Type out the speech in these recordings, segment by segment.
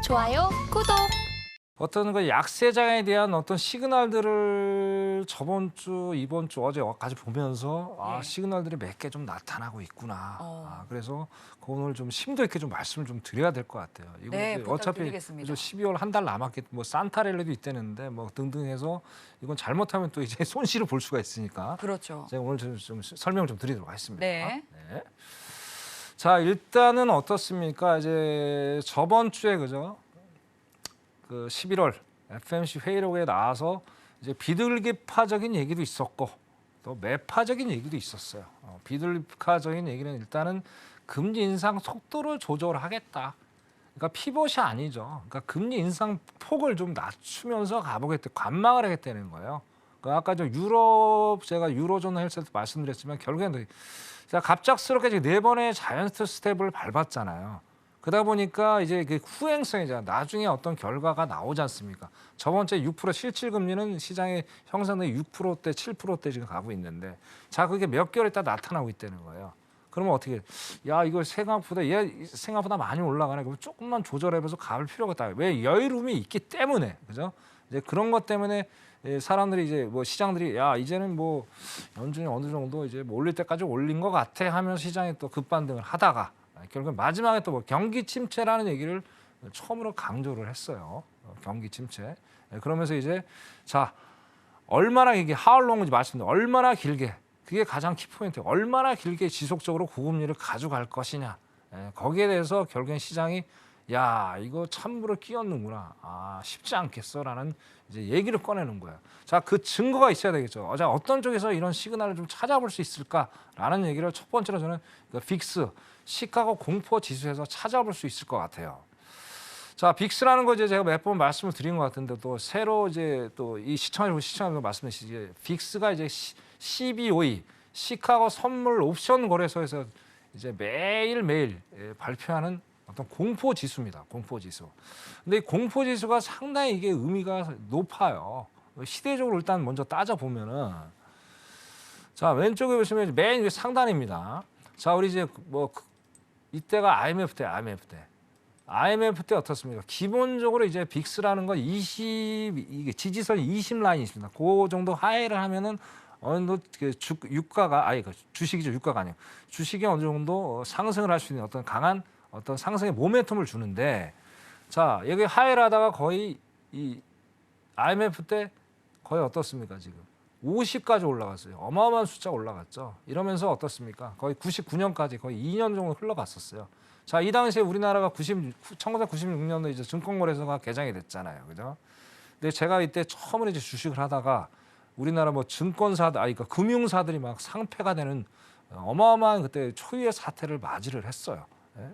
좋아요, 구독. 어떤 그 약세장에 대한 어떤 시그널들을 저번 주, 이번 주, 어제까지 보면서 예. 시그널들이 몇 개 좀 나타나고 있구나. 어. 그래서 오늘 좀 심도 있게 좀 말씀을 좀 드려야 될 것 같아요. 이거 네, 이제 어차피 부탁드리겠습니다. 12월 한 달 남았기 뭐 산타랠리도 있다는데 뭐 등등 해서 이건 잘못하면 또 이제 손실을 볼 수가 있으니까 그렇죠. 제가 오늘 좀 설명을 좀 드리도록 하겠습니다. 네. 네. 자, 일단은 어떻습니까? 이제 저번 주에 그죠? 그 11월 FMC 회의록에 나와서 이제 비둘기파적인 얘기도 있었고 또 매파적인 얘기도 있었어요. 비둘기파적인 얘기는 일단은 금리 인상 속도를 조절하겠다. 그러니까 피벗이 아니죠. 그러니까 금리 인상 폭을 좀 낮추면서 가보겠다, 관망을 하겠다는 거예요. 그러니까 아까 저 유럽 제가 유로존 헬스 때 말씀드렸지만 결국에는 제가 갑작스럽게 이제 네 번의 자이언트 스텝을 밟았잖아요. 그러다 보니까 이제 그 후행성이잖아. 나중에 어떤 결과가 나오지 않습니까? 저번 주에 6% 실질 금리는 시장의 형성된 6%대, 7%대 지금 가고 있는데, 자 그게 몇 개월 있다 나타나고 있다는 거예요. 그러면 어떻게? 야 이거 생각보다 많이 올라가네. 그럼 조금만 조절해봐서 가볼 필요가 있다. 왜 여유로움이 있기 때문에, 그죠? 이제 그런 것 때문에 사람들이 이제 뭐 시장들이 야 이제는 뭐 연준이 어느 정도 이제 뭐 올릴 때까지 올린 것 같아 하면서 시장이 또 급반등을 하다가. 결국 마지막에 또 뭐 경기 침체라는 얘기를 처음으로 강조를 했어요. 경기 침체. 그러면서 이제 자 얼마나 이게 하울롱인지 말씀드린 얼마나 길게 그게 가장 키포인트. 얼마나 길게 지속적으로 고금리를 가져갈 것이냐. 거기에 대해서 결국엔 시장이 야 이거 참으로 끼었는구나. 쉽지 않겠어라는 이제 얘기를 꺼내는 거예요. 자 그 증거가 있어야 되겠죠. 자 어떤 쪽에서 이런 시그널을 좀 찾아볼 수 있을까라는 얘기를 첫 번째로 저는 그 빅스 시카고 공포 지수에서 찾아볼 수 있을 것 같아요. 자, 빅스라는 거 이제 제가 몇 번 말씀을 드린 것 같은데 또 새로 이제 또 이 시청자분들 말씀하시지 빅스가 이제 CBOE 시카고 선물 옵션 거래소에서 이제 매일매일 발표하는 어떤 공포 지수입니다. 공포 지수. 근데 이 공포 지수가 상당히 이게 의미가 높아요. 시대적으로 일단 먼저 따져 보면은 자, 왼쪽에 보시면 맨 위에 상단입니다. 자, 우리 이제 뭐 이때가 IMF 때 어떻습니까? 기본적으로 이제 빅스라는 건 이게 지지선 20 라인이 있습니다. 그 정도 하회를 하면은 어느 정도 유가가 주식이죠. 유가가 아니에요. 주식이 어느 정도 상승을 할 수 있는 어떤 강한 어떤 상승의 모멘텀을 주는데 자, 여기 하회를 하다가 거의 이 IMF 때 거의 어떻습니까, 지금? 50까지 올라갔어요. 어마어마한 숫자가 올라갔죠. 이러면서 어떻습니까? 거의 99년까지 거의 2년 정도 흘러갔었어요. 자, 이 당시에 우리나라가 1996년도에 이제 증권거래소가 개장이 됐잖아요. 그죠? 근데 제가 이때 처음으로 이제 주식을 하다가 우리나라 뭐 그러니까 금융사들이 막 상폐가 되는 어마어마한 그때 초유의 사태를 맞이를 했어요.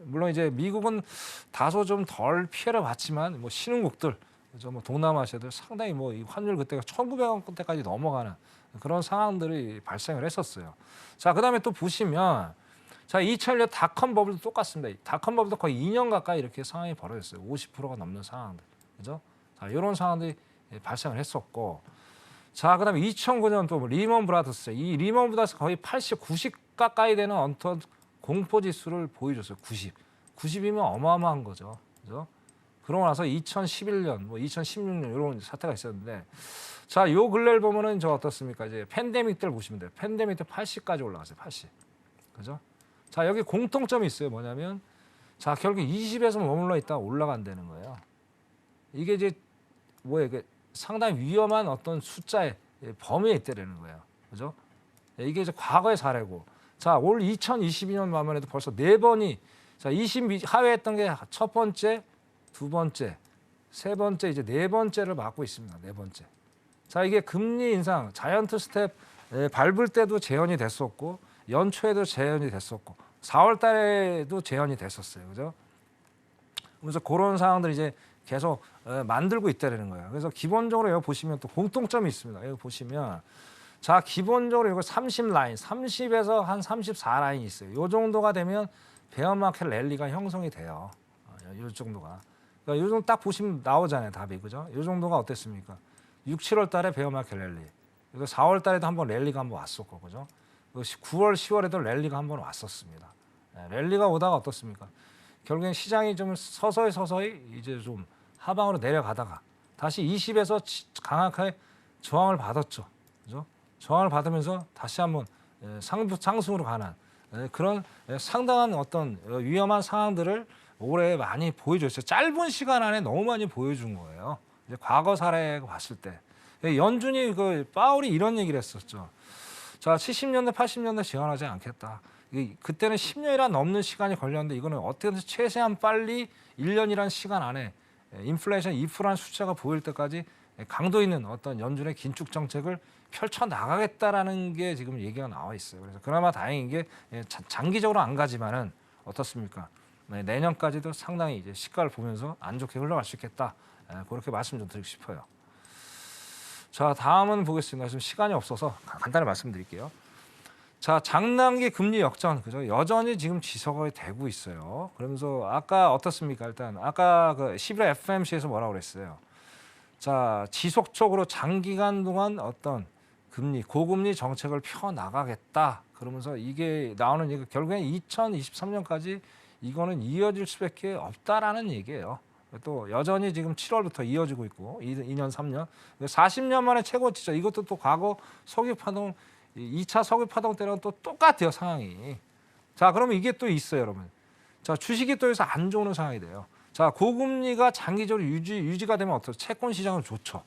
물론 이제 미국은 다소 좀 덜 피해를 봤지만 뭐 신흥국들 그죠? 뭐 동남아시아들 상당히 뭐 이 환율 그때가 1,900원대까지 넘어가는 그런 상황들이 발생을 했었어요. 자, 그다음에 또 보시면 자, 2000년 닷컴 버블도 똑같습니다. 닷컴 버블도 거의 2년 가까이 이렇게 상황이 벌어졌어요. 50%가 넘는 상황들. 그죠? 자, 이런 상황들이 발생을 했었고 자, 그다음에 2009년 또 리먼 브라더스. 이 리먼 브라더스 거의 80, 90 가까이 되는 어떤 공포 지수를 보여줬어요. 90. 90이면 어마어마한 거죠. 그죠? 그러고 나서 2011년, 뭐 2016년 이런 사태가 있었는데, 자, 요 근래를 보면은 저 어떻습니까? 이제 팬데믹 때를 보시면 돼요. 팬데믹 때 80까지 올라갔어요. 80, 그죠? 자, 여기 공통점이 있어요. 뭐냐면, 자, 결국 20에서 머물러 있다가 올라간다는 거예요. 이게 이제 뭐예요? 이게 상당히 위험한 어떤 숫자의 범위에 있다는 거예요. 그죠? 이게 이제 과거의 사례고, 자, 올 2022년 해도 벌써 4번이 자, 20 하회했던 게 첫 번째, 두 번째, 세 번째, 이제 네 번째를 맞고 있습니다. 네 번째. 자, 이게 금리 인상, 자이언트 스텝 밟을 때도 재현이 됐었고, 연초에도 재현이 됐었고, 4월 달에도 재현이 됐었어요. 그죠? 그래서 그런 상황들이 이제 계속 만들고 있다는 거예요. 그래서 기본적으로 여기 보시면 또 공통점이 있습니다. 여기 보시면 자, 기본적으로 이거 30 라인, 30에서 한 34 라인이 있어요. 이 정도가 되면 베어마켓 랠리가 형성이 돼요. 이 정도가. 그러니까 요 정도 딱 보시면 나오잖아요, 답이. 그죠? 이 정도가 어땠습니까? 6, 7월 달에 베어마켓 랠리. 그리고 4월 달에도 한번 랠리가 한번 왔었고, 그죠? 9월, 10월에도 랠리가 한번 왔었습니다. 랠리가 오다가 어떻습니까? 결국엔 시장이 좀 서서히 이제 좀 하방으로 내려가다가 다시 20에서 강하게 저항을 받았죠. 그죠? 저항을 받으면서 다시 한번 상승으로 가는 그런 상당한 어떤 위험한 상황들을 올해 많이 보여줬어요. 짧은 시간 안에 너무 많이 보여준 거예요. 이제 과거 사례 봤을 때 연준이 파월이 이런 얘기를 했었죠. 자, 70년대, 80년대 지원하지 않겠다. 그때는 10년이나 넘는 시간이 걸렸는데 이거는 어떻게든 최대한 빨리 1년이라는 시간 안에 인플레이션 2%라는 숫자가 보일 때까지 강도 있는 어떤 연준의 긴축 정책을 펼쳐 나가겠다라는 게 지금 얘기가 나와 있어요. 그래서 그나마 다행인 게 장기적으로 안 가지만은 어떻습니까? 내년까지도 상당히 이제 시가를 보면서 안 좋게 흘러갈 수 있겠다. 그렇게 말씀 좀 드리고 싶어요. 자, 다음은 보겠습니다. 지금 시간이 없어서 간단히 말씀드릴게요. 자, 장단기 금리 역전, 그죠? 여전히 지금 지속이 되고 있어요. 그러면서 아까 어떻습니까? 일단 아까 그 11월 FOMC에서 뭐라고 그랬어요? 자, 지속적으로 장기간 동안 어떤 금리, 고금리 정책을 펴 나가겠다. 그러면서 이게 나오는 얘기가 결국엔 2023년까지 이거는 이어질 수밖에 없다라는 얘기예요. 또 여전히 지금 7월부터 이어지고 있고 2년, 3년, 40년 만에 최고치죠. 이것도 또 과거 석유 파동 2차 석유 파동 때랑 또 똑같아요, 상황이. 자, 그러면 이게 또 있어요, 여러분. 자, 주식이 또 여기서 안 좋은 상황이 돼요. 자, 고금리가 장기적으로 유지가 되면 어떠죠? 채권 시장은 좋죠.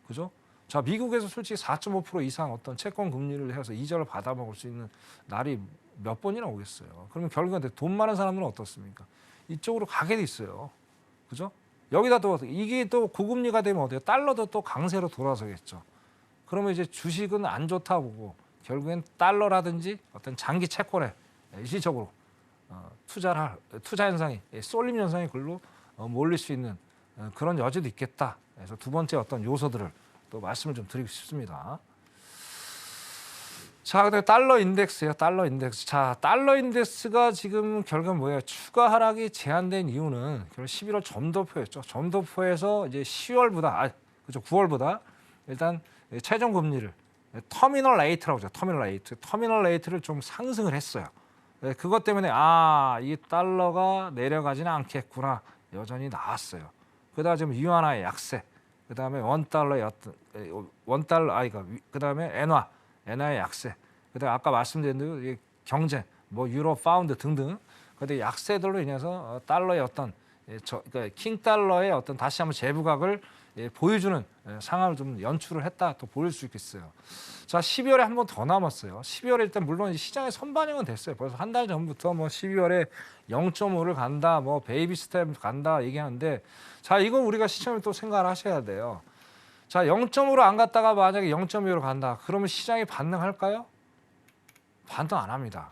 그죠? 자, 미국에서 솔직히 4.5% 이상 어떤 채권 금리를 해서 이자를 받아먹을 수 있는 날이 몇 번이나 오겠어요. 그러면 결국에 돈 많은 사람들은 어떻습니까? 이쪽으로 가게 돼 있어요. 그죠? 여기다 또 이게 또 고금리가 되면 어때요? 달러도 또 강세로 돌아서겠죠. 그러면 이제 주식은 안 좋다 보고 결국엔 달러라든지 어떤 장기 채권에 일시적으로 투자 현상이 쏠림 현상이 글로 몰릴 수 있는 그런 여지도 있겠다. 그래서 두 번째 어떤 요소들을 또 말씀을 좀 드리고 싶습니다. 자, 그다음에 달러 인덱스예요. 달러 인덱스. 자, 달러 인덱스가 지금 결국 뭐예요? 추가 하락이 제한된 이유는 결국 11월 점도표였죠. 점도표에서 이제 10월보다 그죠? 9월보다 일단 최종 금리를 터미널 레이트라고 하죠. 터미널 레이트를 좀 상승을 했어요. 그것 때문에 이 달러가 내려가지는 않겠구나. 여전히 나왔어요. 그다음 지금 위안화의 약세. 그다음에 원달러의 어떤 그다음에 엔화의 약세. 그다음 아까 말씀드린 대로 경제, 뭐 유로, 파운드 등등. 근데 약세들로 인해서 달러의 어떤 그러니까 킹 달러의 어떤 다시 한번 재부각을 보여주는 상황을 좀 연출을 했다 또 보일 수 있겠어요. 자, 12월에 한 번 더 남았어요. 12월에 일단 물론 시장의 선반영은 됐어요. 벌써 한 달 전부터 뭐 12월에 0.5를 간다, 뭐 베이비 스텝 간다 얘기하는데, 자, 이거 우리가 시청을 또 생각을 하셔야 돼요. 자, 0.5로 안 갔다가 만약에 0.25로 간다. 그러면 시장이 반등할까요? 반등 안 합니다.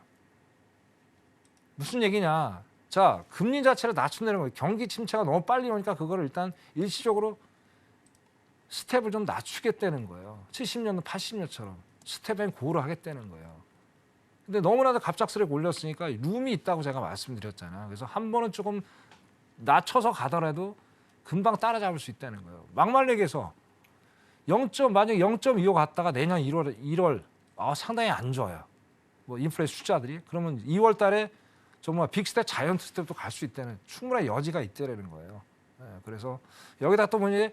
무슨 얘기냐? 자, 금리 자체를 낮춘다는 거예요. 경기 침체가 너무 빨리 오니까 그거를 일단 일시적으로 스텝을 좀 낮추겠다는 거예요. 70년도, 80년처럼 스텝 앤 고를 하겠다는 거예요. 근데 너무나도 갑작스럽게 올렸으니까 룸이 있다고 제가 말씀드렸잖아요. 그래서 한 번은 조금 낮춰서 가더라도 금방 따라잡을 수 있다는 거예요. 막말로 얘기해서 만약에 0.25 갔다가 내년 1월 상당히 안 좋아요. 뭐 인플레이션 숫자들이. 그러면 2월 달에 정말 빅스텝, 자이언트 스텝도 갈 수 있다는 충분한 여지가 있다는 거예요. 그래서 여기다 또 뭐니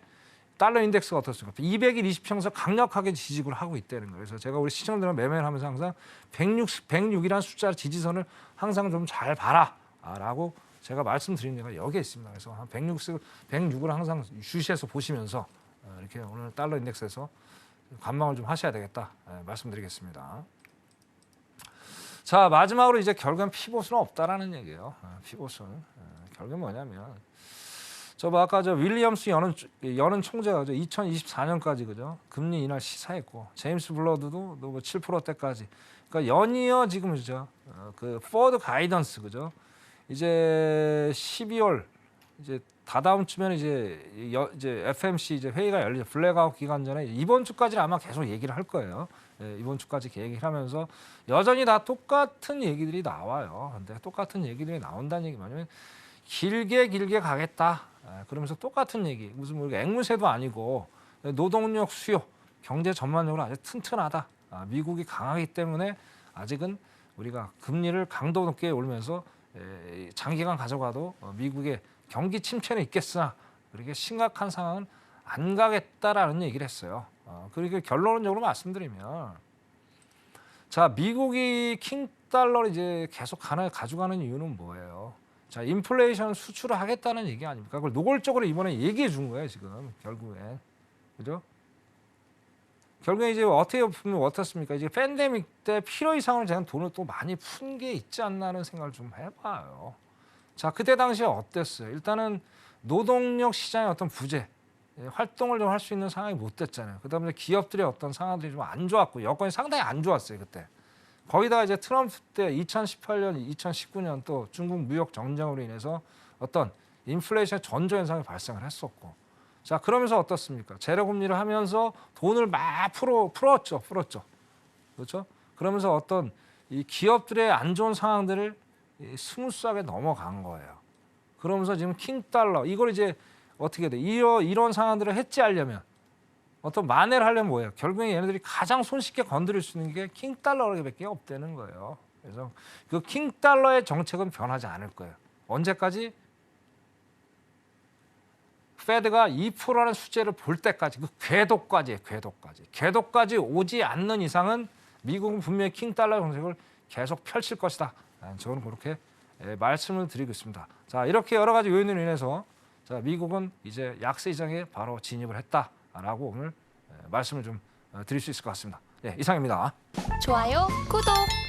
달러 인덱스가 어떻습니까? 200일 20평선 강력하게 지지를 하고 있다는 거예요. 그래서 제가 우리 시청자들은 매매를 하면서 항상 106이라는 숫자 지지선을 항상 좀 잘 봐라라고 제가 말씀드린 데가 여기에 있습니다. 그래서 한 106을 항상 주시해서 보시면서 이렇게 오늘 달러 인덱스에서 관망을 좀 하셔야 되겠다 말씀드리겠습니다. 자, 마지막으로 이제 결국엔 피봇은 없다라는 얘기예요. 피봇은 결국은 뭐냐면 아까 윌리엄스 연은 총재가 2024년까지 그죠? 금리 인하 시사했고 제임스 블러드도 뭐 7%대까지. 그러니까 연이어 지금 그죠? 그 포워드 가이던스 그죠? 이제 12월 이제 다다음 주면 이제 FMC 이제 회의가 열리죠. 블랙아웃 기간 전에 이번 주까지는 아마 계속 얘기를 할 거예요. 이번 주까지 얘기를 하면서 여전히 다 똑같은 얘기들이 나와요. 근데 똑같은 얘기들이 나온다는 얘기 뭐냐면 길게 가겠다. 그러면서 똑같은 얘기. 무슨 우리가 앵무새도 아니고 노동력 수요, 경제 전반적으로 아주 튼튼하다. 미국이 강하기 때문에 아직은 우리가 금리를 강도 높게 올리면서 장기간 가져가도 미국의 경기 침체는 있겠으나 그렇게 심각한 상황은 안 가겠다라는 얘기를 했어요. 그리고 결론적으로 말씀드리면 자, 미국이 킹달러를 이제 계속 가져가는 이유는 뭐예요? 자, 인플레이션 수출을 하겠다는 얘기 아닙니까? 그걸 노골적으로 이번에 얘기해 준 거예요, 지금 결국엔. 그죠? 결국에 이제 어떻게 보면 어떻습니까? 이제 팬데믹 때 필요 이상으로 제가 돈을 또 많이 푼 게 있지 않나 하는 생각을 좀 해봐요. 자, 그때 당시에 어땠어요? 일단은 노동력 시장의 어떤 부재, 활동을 좀 할 수 있는 상황이 못 됐잖아요. 그다음에 기업들의 어떤 상황들이 좀 안 좋았고 여건이 상당히 안 좋았어요, 그때. 거기다가 이제 트럼프 때 2018년, 2019년 또 중국 무역 전쟁으로 인해서 어떤 인플레이션 전조 현상이 발생을 했었고, 자, 그러면서 어떻습니까? 제로 금리를 하면서 돈을 막 풀었죠. 그렇죠? 그러면서 어떤 이 기업들의 안 좋은 상황들을 스무스하게 넘어간 거예요. 그러면서 지금 킹달러 이걸 이제 어떻게 돼? 이런 상황들을 해지하려면 어떤 만회를 하려면 뭐예요? 결국에 얘네들이 가장 손쉽게 건드릴 수 있는 게 킹달러밖에 없다는 거예요. 그래서 그 킹달러의 정책은 변하지 않을 거예요. 언제까지? 페드가 2%라는 수치를 볼 때까지, 그 궤도까지 오지 않는 이상은 미국은 분명히 킹달러 정책을 계속 펼칠 것이다. 저는 그렇게 말씀을 드리고 있습니다. 자, 이렇게 여러 가지 요인으로 인해서 자, 미국은 이제 약세 시장에 바로 진입을 했다라고 오늘 말씀을 좀 드릴 수 있을 것 같습니다. 네, 이상입니다. 좋아요, 구독.